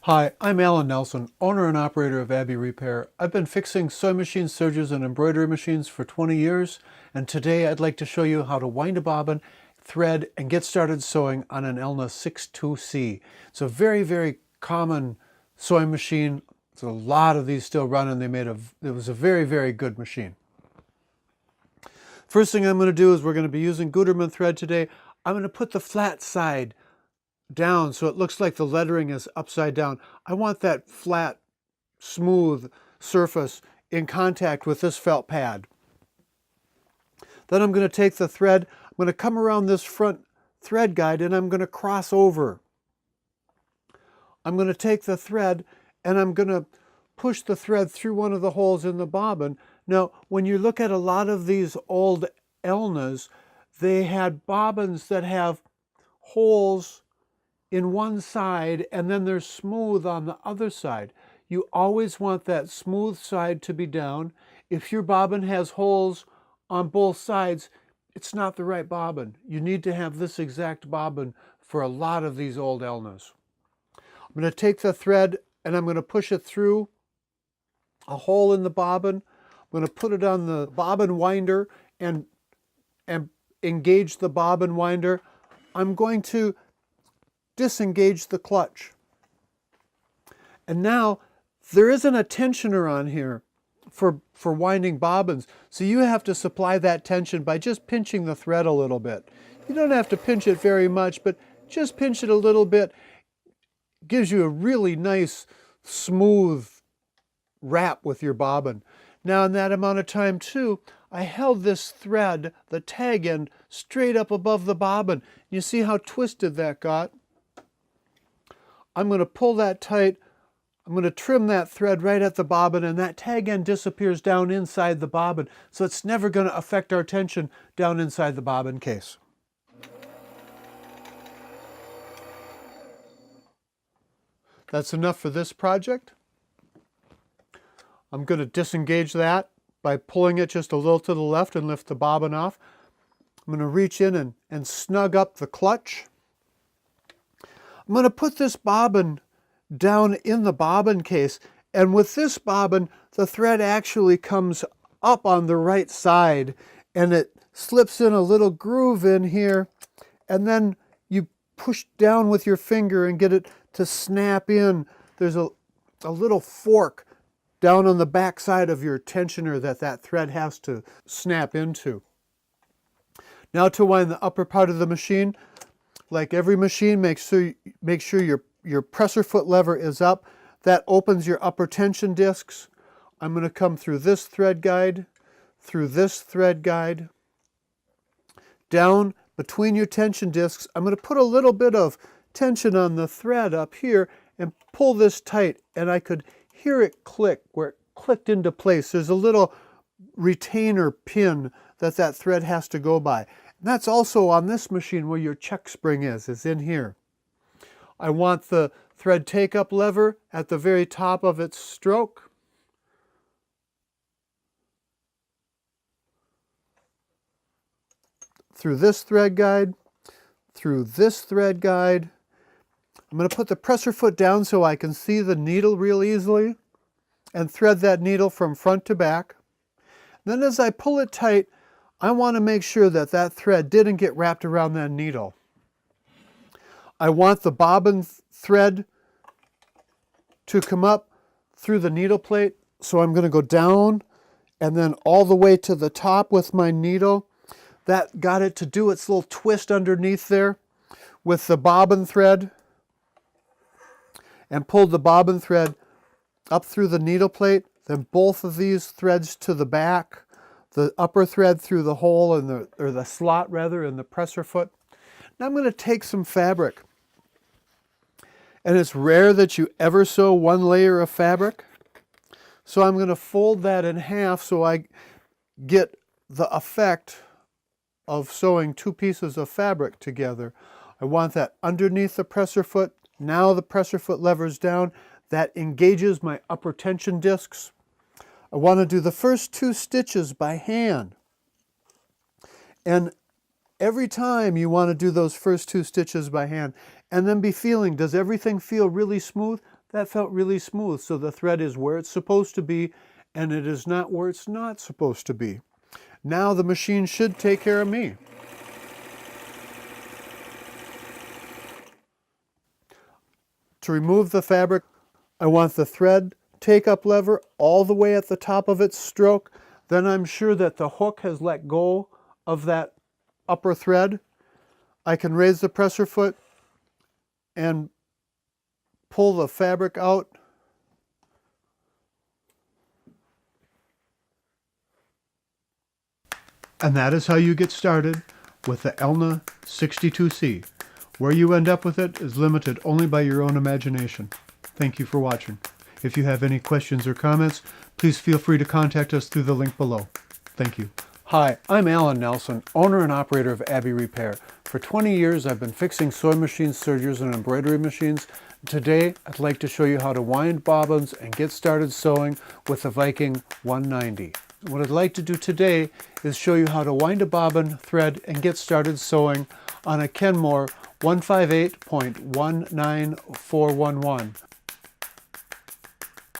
Hi, I'm Alan Nelson, owner and operator of Abbey Repair. I've been fixing sewing machines, sergers, and embroidery machines for 20 years, and today I'd like to show you how to wind a bobbin, thread, and get started sewing on an Elna 62C. It's a very common sewing machine. There's a lot of these still running. It was a very good machine. First thing I'm going to do is we're going to be using Gutermann thread today. I'm going to put the flat side down so it looks like the lettering is upside down. I want that flat, smooth surface in contact with this felt pad. Then I'm going to take the thread, I'm going to come around this front thread guide and I'm going to cross over. I'm going to take the thread and I'm going to push the thread through one of the holes in the bobbin. Now, when you look at a lot of these old Elnas, they had bobbins that have holes in one side and then they're smooth on the other side. You always want that smooth side to be down. If your bobbin has holes on both sides, it's not the right bobbin. You need to have this exact bobbin for a lot of these old Elnas. I'm going to take the thread and I'm going to push it through a hole in the bobbin. I'm going to put it on the bobbin winder and engage the bobbin winder. I'm going to disengage the clutch. And now there isn't a tensioner on here for winding bobbins, so you have to supply that tension by just pinching the thread a little bit. You don't have to pinch it very much, but just pinch it a little bit. Gives you a really nice smooth wrap with your bobbin. Now in that amount of time too, I held this thread, the tag end, straight up above the bobbin. You see how twisted that got? I'm going to pull that tight. I'm going to trim that thread right at the bobbin, and that tag end disappears down inside the bobbin, so it's never going to affect our tension down inside the bobbin case. That's enough for this project. I'm going to disengage that by pulling it just a little to the left and lift the bobbin off. I'm going to reach in and snug up the clutch. I'm going to put this bobbin down in the bobbin case, and with this bobbin the thread actually comes up on the right side and it slips in a little groove in here, and then you push down with your finger and get it to snap in. There's a little fork down on the back side of your tensioner that thread has to snap into. Now to wind the upper part of the machine, like every machine, make sure your pressure foot lever is up. That opens your upper tension discs. I'm going to come through this thread guide, through this thread guide, down between your tension discs. I'm going to put a little bit of tension on the thread up here and pull this tight, and I could hear it click where it clicked into place. There's a little retainer pin that thread has to go by. And that's also on this machine where your check spring is in here. I want the thread take-up lever at the very top of its stroke. Through this thread guide, through this thread guide. I'm going to put the pressure foot down so I can see the needle real easily and thread that needle from front to back. Then as I pull it tight, I want to make sure that thread didn't get wrapped around that needle. I want the bobbin thread to come up through the needle plate, so I'm going to go down and then all the way to the top with my needle. That got it to do its little twist underneath there with the bobbin thread, and pulled the bobbin thread up through the needle plate, then both of these threads to the back, the upper thread through the hole or the slot rather in the pressure foot. Now I'm going to take some fabric, and it's rare that you ever sew one layer of fabric, so I'm going to fold that in half so I get the effect of sewing two pieces of fabric together. I want that underneath the pressure foot. Now the pressure foot lever's down. That engages my upper tension discs. I want to do the first two stitches by hand. And every time you want to do those first two stitches by hand and then be feeling, does everything feel really smooth? that felt really smooth. So the thread is where it's supposed to be, and it is not where it's not supposed to be. Now the machine should take care of me. To remove the fabric, I want the thread take-up lever all the way at the top of its stroke. Then I'm sure that the hook has let go of that upper thread. I can raise the presser foot and pull the fabric out. And that is how you get started with the Elna 62C. Where you end up with it is limited only by your own imagination. Thank you for watching. If you have any questions or comments, please feel free to contact us through the link below. Thank you. Hi, I'm Alan Nelson, owner and operator of Abbey Repair. For 20 years, I've been fixing sewing machines, sergers, and embroidery machines. Today, I'd like to show you how to wind bobbins and get started sewing with the Viking 190. What I'd like to do today is show you how to wind a bobbin, thread, and get started sewing on a Kenmore 158.19411.